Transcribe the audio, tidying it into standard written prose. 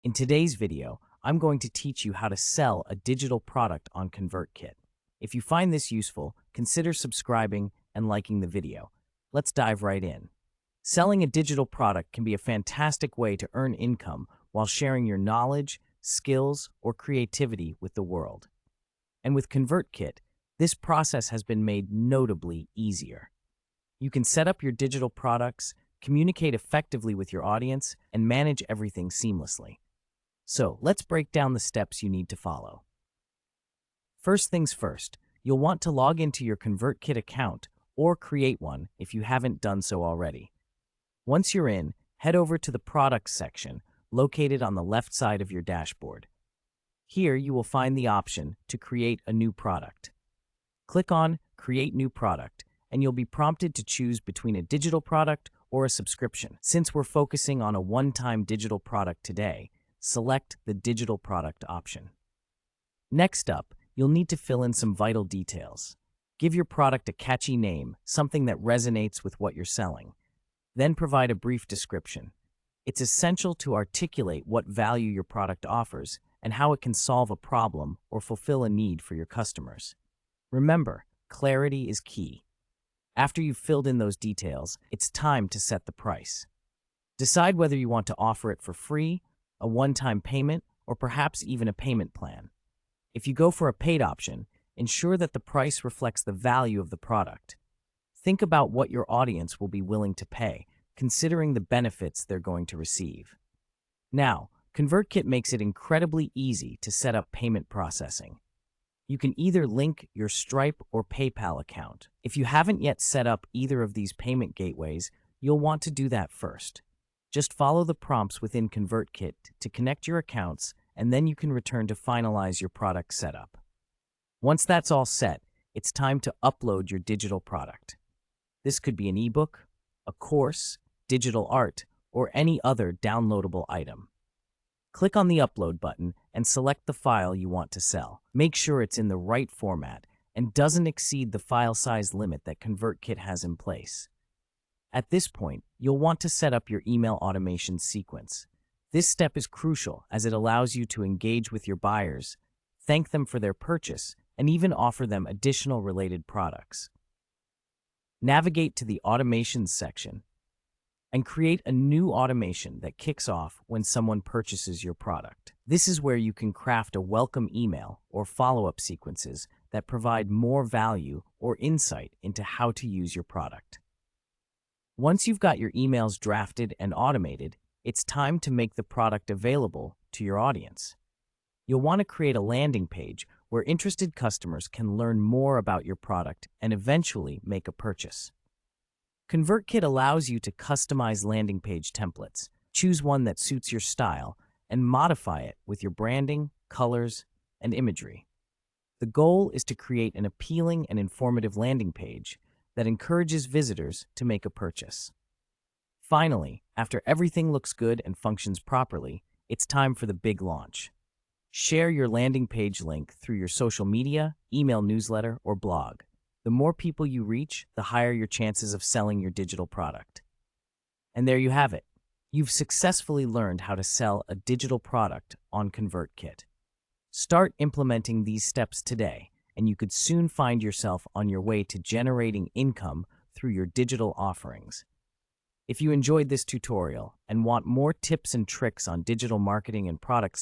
In today's video, I'm going to teach you how to sell a digital product on ConvertKit. If you find this useful, consider subscribing and liking the video. Let's dive right in. Selling a digital product can be a fantastic way to earn income while sharing your knowledge, skills, or creativity with the world. And with ConvertKit, this process has been made notably easier. You can set up your digital products, communicate effectively with your audience, and manage everything seamlessly. So, let's break down the steps you need to follow. First things first, you'll want to log into your ConvertKit account or create one if you haven't done so already. Once you're in, head over to the Products section located on the left side of your dashboard. Here you will find the option to create a new product. Click on Create New Product, and you'll be prompted to choose between a digital product or a subscription. Since we're focusing on a one-time digital product today, select the digital product option. Next up, you'll need to fill in some vital details. Give your product a catchy name, something that resonates with what you're selling. Then provide a brief description. It's essential to articulate what value your product offers and how it can solve a problem or fulfill a need for your customers. Remember, clarity is key. After you've filled in those details, it's time to set the price. Decide whether you want to offer it for free, a one-time payment, or perhaps even a payment plan. If you go for a paid option, ensure that the price reflects the value of the product. Think about what your audience will be willing to pay, considering the benefits they're going to receive. Now, ConvertKit makes it incredibly easy to set up payment processing. You can either link your Stripe or PayPal account. If you haven't yet set up either of these payment gateways, you'll want to do that first. Just follow the prompts within ConvertKit to connect your accounts, and then you can return to finalize your product setup. Once that's all set, it's time to upload your digital product. This could be an ebook, a course, digital art, or any other downloadable item. Click on the Upload button and select the file you want to sell. Make sure it's in the right format and doesn't exceed the file size limit that ConvertKit has in place. At this point, you'll want to set up your email automation sequence. This step is crucial as it allows you to engage with your buyers, thank them for their purchase, and even offer them additional related products. Navigate to the Automations section and create a new automation that kicks off when someone purchases your product. This is where you can craft a welcome email or follow-up sequences that provide more value or insight into how to use your product. Once you've got your emails drafted and automated, it's time to make the product available to your audience. You'll want to create a landing page where interested customers can learn more about your product and eventually make a purchase. ConvertKit allows you to customize landing page templates. Choose one that suits your style and modify it with your branding, colors, and imagery. The goal is to create an appealing and informative landing page that encourages visitors to make a purchase. Finally, after everything looks good and functions properly, it's time for the big launch. Share your landing page link through your social media, email newsletter, or blog. The more people you reach, the higher your chances of selling your digital product. And there you have it. You've successfully learned how to sell a digital product on ConvertKit. Start implementing these steps today, and you could soon find yourself on your way to generating income through your digital offerings. If you enjoyed this tutorial and want more tips and tricks on digital marketing and product